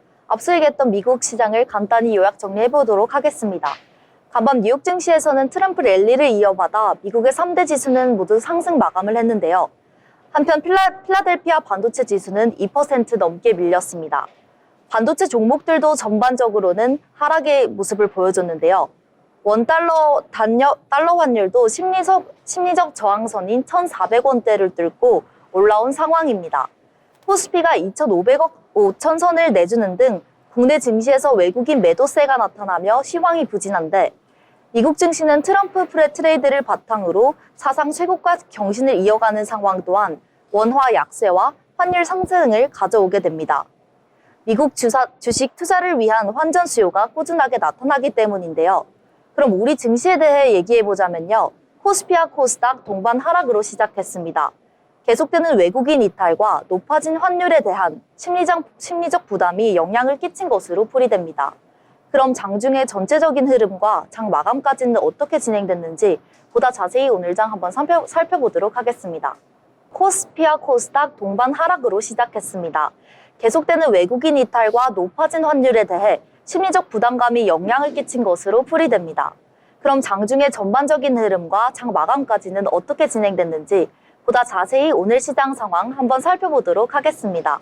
얘기했던 미국 시장을 간단히 요약 정리해 보도록 하겠습니다. 간밤 뉴욕 증시에서는 트럼프 랠리를 이어받아 미국의 3대 지수는 모두 상승 마감을 했는데요. 한편 필라델피아 반도체 지수는 2% 넘게 밀렸습니다. 반도체 종목들도 전반적으로는 하락의 모습을 보여줬는데요. 원달러 달러 환율도 심리적 저항선인 1,400원대를 뚫고 올라온 상황입니다. 코스피가 2,500억 5천 선을 내주는 등 국내 증시에서 외국인 매도세가 나타나며 시황이 부진한데 미국 증시는 트럼프 프레트레이드를 바탕으로 사상 최고가 경신을 이어가는 상황 또한 원화 약세와 환율 상승을 가져오게 됩니다. 미국 주식 투자를 위한 환전 수요가 꾸준하게 나타나기 때문인데요. 그럼 우리 증시에 대해 얘기해보자면요. 코스피와 코스닥 동반 하락으로 시작했습니다. 계속되는 외국인 이탈과 높아진 환율에 대한 심리적 부담이 영향을 끼친 것으로 풀이됩니다. 그럼 장중의 전체적인 흐름과 장 마감까지는 어떻게 진행됐는지 보다 자세히 오늘 장 한번 살펴보도록 하겠습니다. 코스피와 코스닥 동반 하락으로 시작했습니다. 계속되는 외국인 이탈과 높아진 환율에 대해 심리적 부담감이 영향을 끼친 것으로 풀이됩니다. 그럼 장중의 전반적인 흐름과 장 마감까지는 어떻게 진행됐는지 보다 자세히 오늘 시장 상황 한번 살펴보도록 하겠습니다.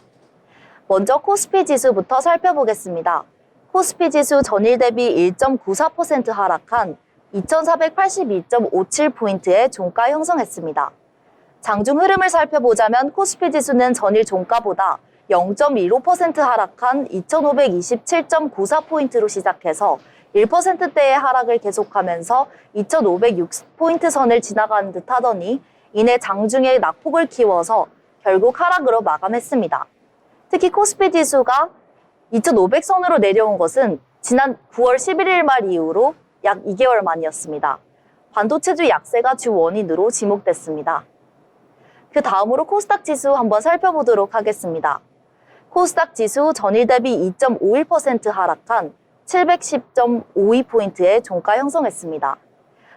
먼저 코스피 지수부터 살펴보겠습니다. 코스피 지수 전일 대비 1.94% 하락한 2,482.57포인트의 종가 형성했습니다. 장중 흐름을 살펴보자면 코스피 지수는 전일 종가보다 0.15% 하락한 2,527.94포인트로 시작해서 1%대의 하락을 계속하면서 2,560포인트 선을 지나가는 듯 하더니 이내 장중에 낙폭을 키워서 결국 하락으로 마감했습니다. 특히 코스피 지수가 2,500선으로 내려온 것은 지난 9월 11일 말 이후로 약 2개월 만이었습니다. 반도체주 약세가 주 원인으로 지목됐습니다. 그 다음으로 코스닥 지수 한번 살펴보도록 하겠습니다. 코스닥 지수 전일 대비 2.51% 하락한 710.52포인트의 종가 형성했습니다.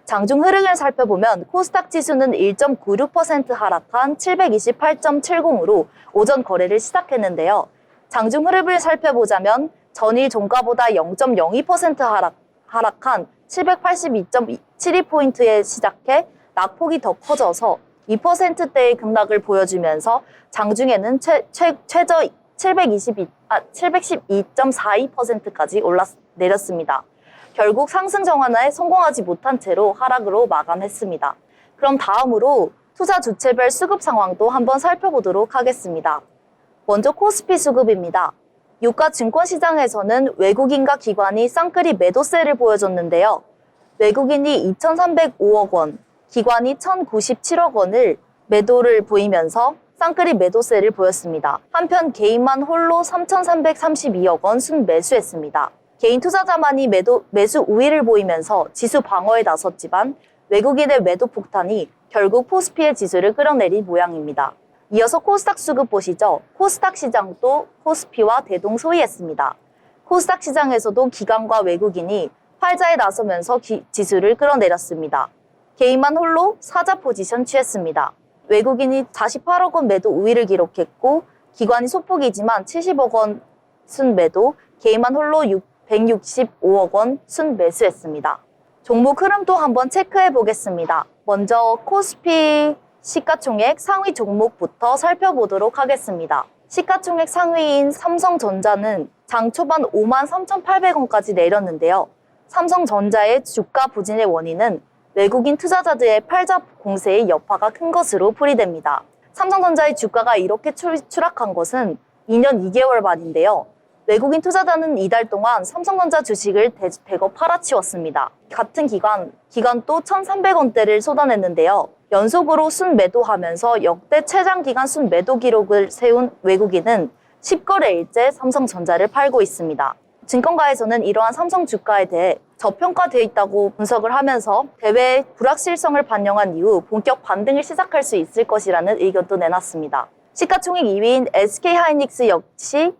장중 흐름을 살펴보면 코스닥 지수는 1.96% 하락한 728.70으로 오전 거래를 시작했는데요. 장중 흐름을 살펴보자면 전일 종가보다 0.02% 하락한 782.72포인트에 시작해 낙폭이 더 커져서 2%대의 급락을 보여주면서 장중에는 최저 712.42%까지 내렸습니다. 결국 상승 정환에 성공하지 못한 채로 하락으로 마감했습니다. 그럼 다음으로 투자 주체별 수급 상황도 한번 살펴보도록 하겠습니다. 먼저 코스피 수급입니다. 유가 증권시장에서는 외국인과 기관이 쌍끌이 매도세를 보여줬는데요. 외국인이 2,305억 원, 기관이 1,097억 원을 매도를 보이면서 쌍끌이 매도세를 보였습니다. 한편 개인만 홀로 3,332억 원 순매수했습니다. 개인 투자자만이 매수 우위를 보이면서 지수 방어에 나섰지만 외국인의 매도 폭탄이 결국 코스피의 지수를 끌어내린 모양입니다. 이어서 코스닥 수급 보시죠. 코스닥 시장도 코스피와 대동소이했습니다. 코스닥 시장에서도 기관과 외국인이 활자에 나서면서 지수를 끌어내렸습니다. 개인만 홀로 사자 포지션 취했습니다. 외국인이 48억 원 매도 우위를 기록했고 기관이 소폭이지만 70억 원 순매도, 개인만 홀로 165억 원 순매수했습니다. 종목 흐름도 한번 체크해 보겠습니다. 먼저 코스피 시가총액 상위 종목부터 살펴보도록 하겠습니다. 시가총액 상위인 삼성전자는 장 초반 53,800원까지 내렸는데요. 삼성전자의 주가 부진의 원인은 외국인 투자자들의 팔자 공세의 여파가 큰 것으로 풀이됩니다. 삼성전자의 주가가 이렇게 추락한 것은 2년 2개월 만인데요. 외국인 투자자는 이달 동안 삼성전자 주식을 대거 팔아치웠습니다. 같은 기간 또 1,300원대를 쏟아냈는데요. 연속으로 순매도하면서 역대 최장 기간 순매도 기록을 세운 외국인은 10거래일째 삼성전자를 팔고 있습니다. 증권가에서는 이러한 삼성 주가에 대해 저평가되어 있다고 분석을 하면서 대외의 불확실성을 반영한 이후 본격 반등을 시작할 수 있을 것이라는 의견도 내놨습니다. 시가총액 2위인 SK하이닉스 역시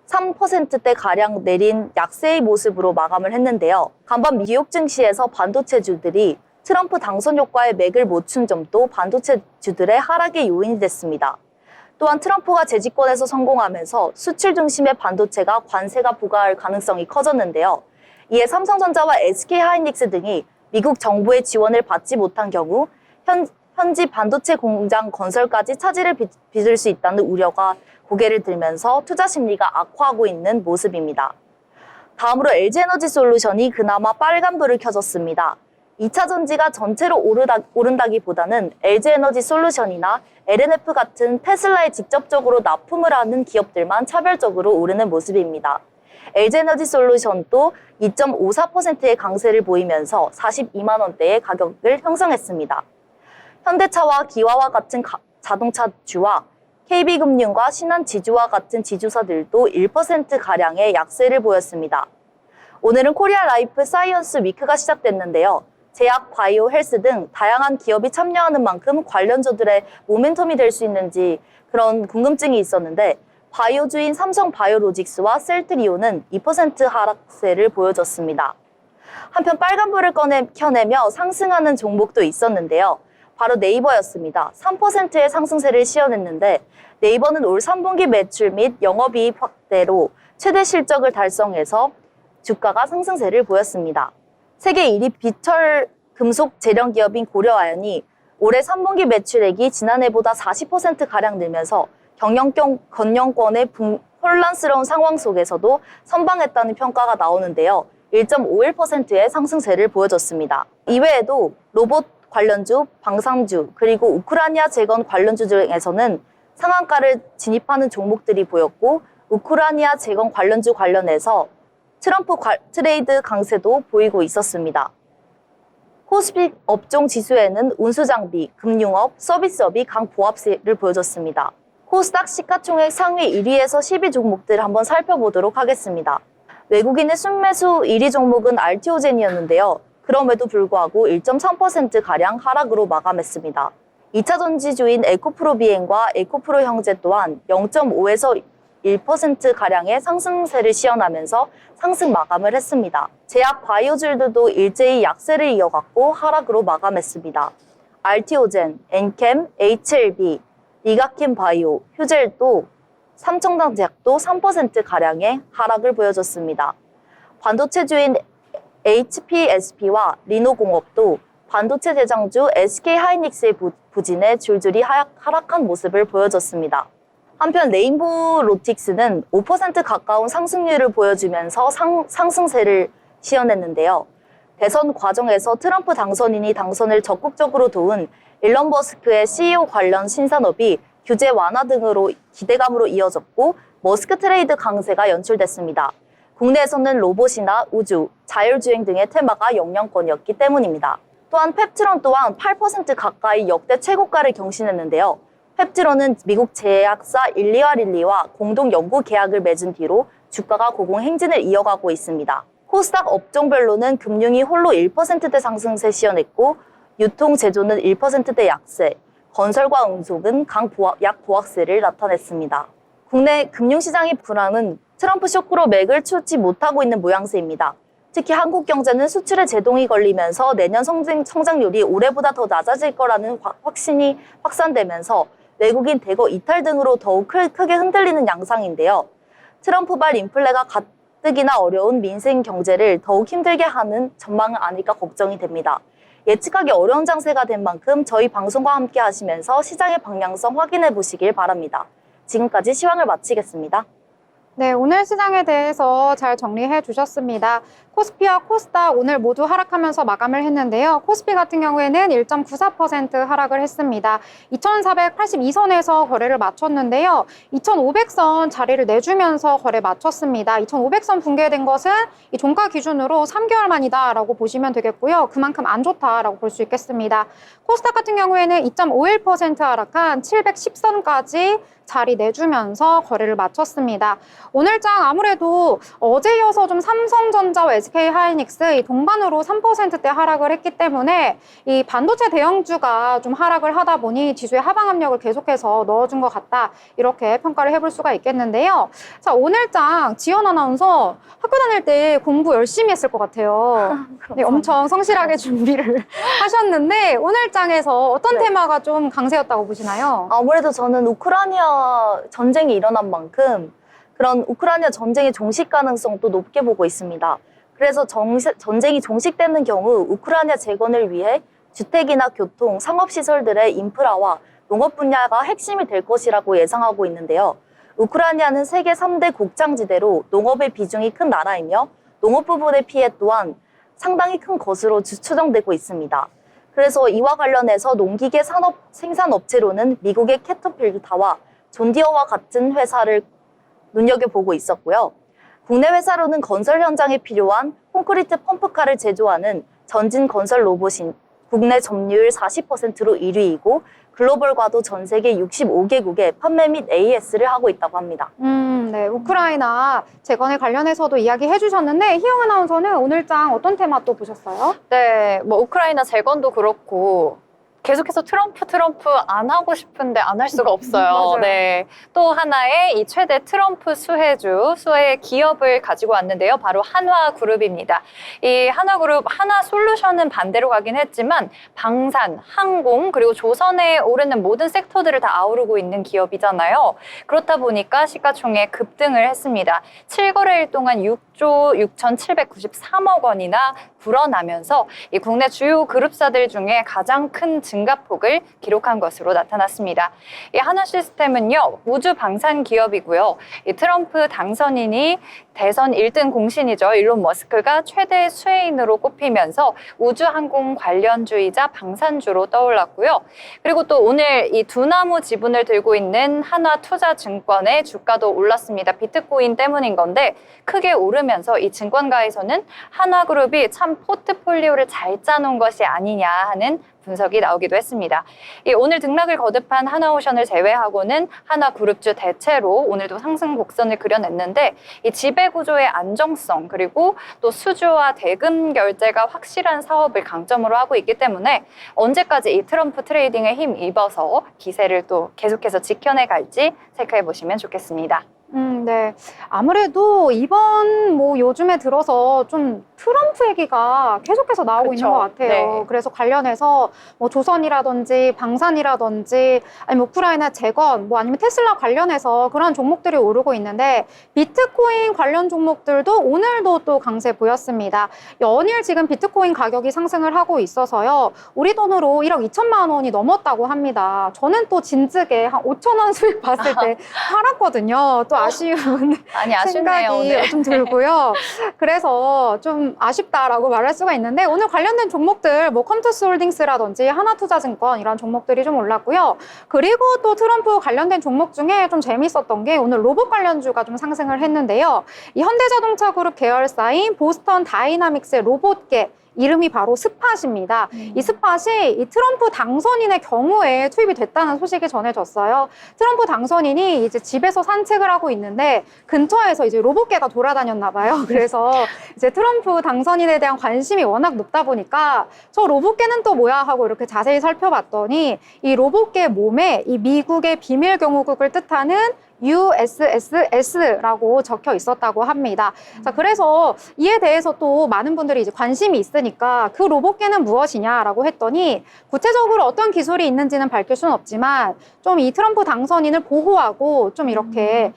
3%대가량 내린 약세의 모습으로 마감을 했는데요. 간밤 뉴욕 증시에서 반도체주들이 트럼프 당선 효과에 맥을 못 춘 점도 반도체주들의 하락의 요인이 됐습니다. 또한 트럼프가 재집권에서 성공하면서 수출 중심의 반도체가 관세가 부과할 가능성이 커졌는데요. 이에 삼성전자와 SK하이닉스 등이 미국 정부의 지원을 받지 못한 경우 현지 반도체 공장 건설까지 차질을 빚을 수 있다는 우려가 고개를 들면서 투자 심리가 악화하고 있는 모습입니다. 다음으로 LG에너지솔루션이 그나마 빨간불을 켜줬습니다. 2차 전지가 전체로 오른다기보다는 LG에너지솔루션이나 LNF 같은 테슬라에 직접적으로 납품을 하는 기업들만 차별적으로 오르는 모습입니다. LG에너지솔루션도 2.54%의 강세를 보이면서 42만 원대의 가격을 형성했습니다. 현대차와 기아와 같은 자동차주와 KB금융과 신한지주와 같은 지주사들도 1%가량의 약세를 보였습니다. 오늘은 코리아 라이프 사이언스 위크가 시작됐는데요. 제약, 바이오, 헬스 등 다양한 기업이 참여하는 만큼 관련주들의 모멘텀이 될 수 있는지 그런 궁금증이 있었는데 바이오주인 삼성바이오로직스와 셀트리온은 2% 하락세를 보여줬습니다. 한편 빨간불을 켜내며 상승하는 종목도 있었는데요. 바로 네이버였습니다. 3%의 상승세를 시현했는데 네이버는 올 3분기 매출 및 영업이익 확대로 최대 실적을 달성해서 주가가 상승세를 보였습니다. 세계 1위 비철 금속 재련 기업인 고려아연이 올해 3분기 매출액이 지난해보다 40%가량 늘면서 경영권의 혼란스러운 상황 속에서도 선방했다는 평가가 나오는데요. 1.51%의 상승세를 보여줬습니다. 이외에도 로봇 관련주, 방산주, 그리고 우크라이나 재건 관련주 중에서는 상한가를 진입하는 종목들이 보였고, 우크라이나 재건 관련주 관련해서 트럼프 트레이드 강세도 보이고 있었습니다. 코스피 업종 지수에는 운수장비, 금융업, 서비스업이 강보합세를 보여줬습니다. 코스닥 시가총액 상위 1위에서 10위 종목들 한번 살펴보도록 하겠습니다. 외국인의 순매수 1위 종목은 알티오젠이었는데요. 그럼에도 불구하고 1.3%가량 하락으로 마감했습니다. 2차 전지주인 에코프로 비행과 에코프로 형제 또한 0.5에서 1%가량의 상승세를 시현하면서 상승 마감을 했습니다. 제약 바이오줄들도 일제히 약세를 이어갔고 하락으로 마감했습니다. 알티오젠, 엔캠, HLB, 리가킨 바이오, 휴젤도, 삼청당 제약도 3%가량의 하락을 보여줬습니다. 반도체주인 HPSP와 리노공업도 반도체 대장주 SK하이닉스의 부진에 줄줄이 하락한 모습을 보여줬습니다. 한편 레인보우 로틱스는 5% 가까운 상승률을 보여주면서 상승세를 시현했는데요. 대선 과정에서 트럼프 당선인이 당선을 적극적으로 도운 일론 머스크의 CEO 관련 신산업이 규제 완화 등으로 기대감으로 이어졌고, 머스크 트레이드 강세가 연출됐습니다. 국내에서는 로봇이나 우주, 자율주행 등의 테마가 영향권이었기 때문입니다. 또한 펩트론 또한 8% 가까이 역대 최고가를 경신했는데요. 펩트론은 미국 제약사 일리와 공동 연구 계약을 맺은 뒤로 주가가 고공행진을 이어가고 있습니다. 코스닥 업종별로는 금융이 홀로 1%대 상승세 시현했고, 유통 제조는 1%대 약세, 건설과 운송은 약보합세를 나타냈습니다. 국내 금융시장의 불안은 트럼프 쇼크로 맥을 추지 못하고 있는 모양새입니다. 특히 한국 경제는 수출에 제동이 걸리면서 내년 성장률이 올해보다 더 낮아질 거라는 확신이 확산되면서 외국인 대거 이탈 등으로 더욱 크게 흔들리는 양상인데요. 트럼프발 인플레가 가뜩이나 어려운 민생 경제를 더욱 힘들게 하는 전망은 아닐까 걱정이 됩니다. 예측하기 어려운 장세가 된 만큼 저희 방송과 함께 하시면서 시장의 방향성 확인해 보시길 바랍니다. 지금까지 시황을 마치겠습니다. 네, 오늘 시장에 대해서 잘 정리해 주셨습니다. 코스피와 코스닥 오늘 모두 하락하면서 마감을 했는데요. 코스피 같은 경우에는 1.94% 하락을 했습니다. 2482선에서 거래를 마쳤는데요. 2500선 자리를 내주면서 거래 마쳤습니다. 2500선 붕괴된 것은 이 종가 기준으로 3개월 만이다라고 보시면 되겠고요. 그만큼 안 좋다라고 볼 수 있겠습니다. 코스닥 같은 경우에는 2.51% 하락한 710선까지 자리 내주면서 거래를 마쳤습니다. 오늘장 아무래도 어제 이어서 좀 삼성전자와 SK하이닉스 이 동반으로 3%대 하락을 했기 때문에 이 반도체 대형주가 좀 하락을 하다 보니 지수의 하방 압력을 계속해서 넣어준 것 같다. 이렇게 평가를 해볼 수가 있겠는데요. 자, 오늘장 지연 아나운서 학교 다닐 때 공부 열심히 했을 것 같아요. 네, 엄청 성실하게 준비를 하셨는데 오늘장에서 어떤 네. 테마가 좀 강세였다고 보시나요? 아무래도 저는 우크라이나 전쟁이 일어난 만큼 그런 우크라이나 전쟁의 종식 가능성도 높게 보고 있습니다. 그래서 전쟁이 종식되는 경우 우크라이나 재건을 위해 주택이나 교통, 상업시설들의 인프라와 농업 분야가 핵심이 될 것이라고 예상하고 있는데요. 우크라이나는 세계 3대 곡창지대로 농업의 비중이 큰 나라이며 농업 부분의 피해 또한 상당히 큰 것으로 추정되고 있습니다. 그래서 이와 관련해서 농기계 산업 생산업체로는 미국의 캐터필라와 존디어와 같은 회사를 눈여겨보고 있었고요. 국내 회사로는 건설 현장에 필요한 콘크리트 펌프카를 제조하는 전진 건설 로봇인 국내 점유율 40%로 1위이고 글로벌과도 전 세계 65개국에 판매 및 AS를 하고 있다고 합니다. 네, 우크라이나 재건에 관련해서도 이야기해 주셨는데 희영 아나운서는 오늘장 어떤 테마 또 보셨어요? 네, 뭐 우크라이나 재건도 그렇고 계속해서 트럼프 안 하고 싶은데 안 할 수가 없어요. 맞아요. 네, 또 하나의 이 최대 트럼프 수혜 기업을 가지고 왔는데요. 바로 한화그룹입니다. 이 한화그룹 하나솔루션은 반대로 가긴 했지만 방산, 항공 그리고 조선에 오르는 모든 섹터들을 다 아우르고 있는 기업이잖아요. 그렇다 보니까 시가총액 급등을 했습니다. 7거래일 동안 6조 6,793억 원이나 불어나면서 이 국내 주요 그룹사들 중에 가장 큰 증가폭을 기록한 것으로 나타났습니다. 이 한화 시스템은요, 우주 방산 기업이고요. 이 트럼프 당선인이 대선 1등 공신이죠. 일론 머스크가 최대 수혜인으로 꼽히면서 우주항공 관련주이자 방산주로 떠올랐고요. 그리고 또 오늘 이 두나무 지분을 들고 있는 한화투자증권의 주가도 올랐습니다. 비트코인 때문인 건데 크게 오르면서 이 증권가에서는 한화그룹이 참 포트폴리오를 잘 짜놓은 것이 아니냐 하는 분석이 나오기도 했습니다. 오늘 등락을 거듭한 하나오션을 제외하고는 하나그룹주 대체로 오늘도 상승 곡선을 그려냈는데 이 지배구조의 안정성 그리고 또 수주와 대금 결제가 확실한 사업을 강점으로 하고 있기 때문에 언제까지 이 트럼프 트레이딩에 힘입어서 기세를 또 계속해서 지켜내 갈지 체크해 보시면 좋겠습니다. 네. 아무래도 이번 요즘에 들어서 좀 트럼프 얘기가 계속해서 나오고 있는 것 같아요. 네. 그래서 관련해서 조선이라든지 방산이라든지 아니면 우크라이나 재건 아니면 테슬라 관련해서 그런 종목들이 오르고 있는데 비트코인 관련 종목들도 오늘도 또 강세 보였습니다. 연일 지금 비트코인 가격이 상승을 하고 있어서요. 우리 돈으로 1억 2천만 원이 넘었다고 합니다. 저는 또 진즉에 한 5천 원 수익 봤을 때 팔았거든요. 또 아쉬운 많이 아쉽네요, 생각이 오늘. 좀 들고요. 그래서 좀 아쉽다라고 말할 수가 있는데 오늘 관련된 종목들 컴투스 홀딩스라든지 하나투자증권 이런 종목들이 좀 올랐고요. 그리고 또 트럼프 관련된 종목 중에 좀 재밌었던 게 오늘 로봇 관련주가 좀 상승을 했는데요. 이 현대자동차 그룹 계열사인 보스턴 다이나믹스의 로봇계 이름이 바로 스팟입니다. 이 스팟이 이 트럼프 당선인의 경우에 투입이 됐다는 소식이 전해졌어요. 트럼프 당선인이 이제 집에서 산책을 하고 있는데 근처에서 이제 로봇개가 돌아다녔나 봐요. 그래서 이제 트럼프 당선인에 대한 관심이 워낙 높다 보니까 저 로봇개는 또 뭐야 하고 이렇게 자세히 살펴봤더니 이 로봇개 몸에 이 미국의 비밀 경호국을 뜻하는 USSS라고 적혀 있었다고 합니다. 자, 그래서 이에 대해서 또 많은 분들이 이제 관심이 있으니까 그 로봇개는 무엇이냐라고 했더니 구체적으로 어떤 기술이 있는지는 밝힐 수는 없지만 좀 이 트럼프 당선인을 보호하고 좀 이렇게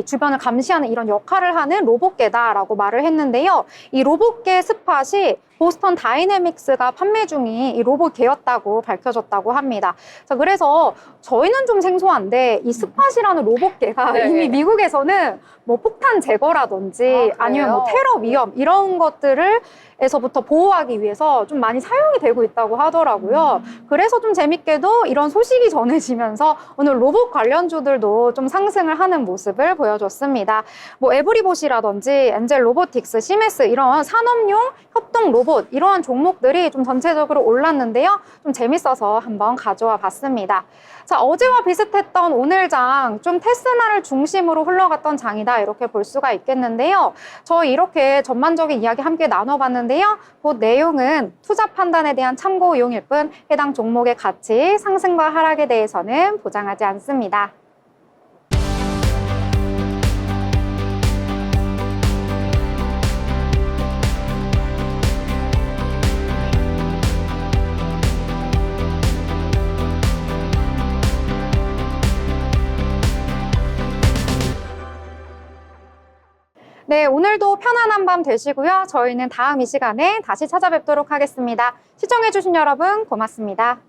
주변을 감시하는 이런 역할을 하는 로봇개다라고 말을 했는데요. 이 로봇개 스팟이 보스턴 다이내믹스가 판매 중인 이 로봇개였다고 밝혀졌다고 합니다. 자, 그래서 저희는 좀 생소한데 이 스팟이라는 로봇개가 네. 이미 미국에서는 폭탄 제거라든지 아니면 테러 위험 이런 것들을 에서부터 보호하기 위해서 좀 많이 사용이 되고 있다고 하더라고요. 그래서 좀 재밌게도 이런 소식이 전해지면서 오늘 로봇 관련주들도 좀 상승을 하는 모습을 보여줬습니다. 에브리봇이라든지 엔젤 로보틱스, 시메스 이런 산업용 협동 로봇 이러한 종목들이 좀 전체적으로 올랐는데요. 좀 재밌어서 한번 가져와 봤습니다. 자, 어제와 비슷했던 오늘장 좀 테슬라를 중심으로 흘러갔던 장이다 이렇게 볼 수가 있겠는데요. 저희 이렇게 전반적인 이야기 함께 나눠봤는데요. 그 내용은 투자 판단에 대한 참고용일 뿐 해당 종목의 가치, 상승과 하락에 대해서는 보장하지 않습니다. 네, 오늘도 편안한 밤 되시고요. 저희는 다음 이 시간에 다시 찾아뵙도록 하겠습니다. 시청해주신 여러분 고맙습니다.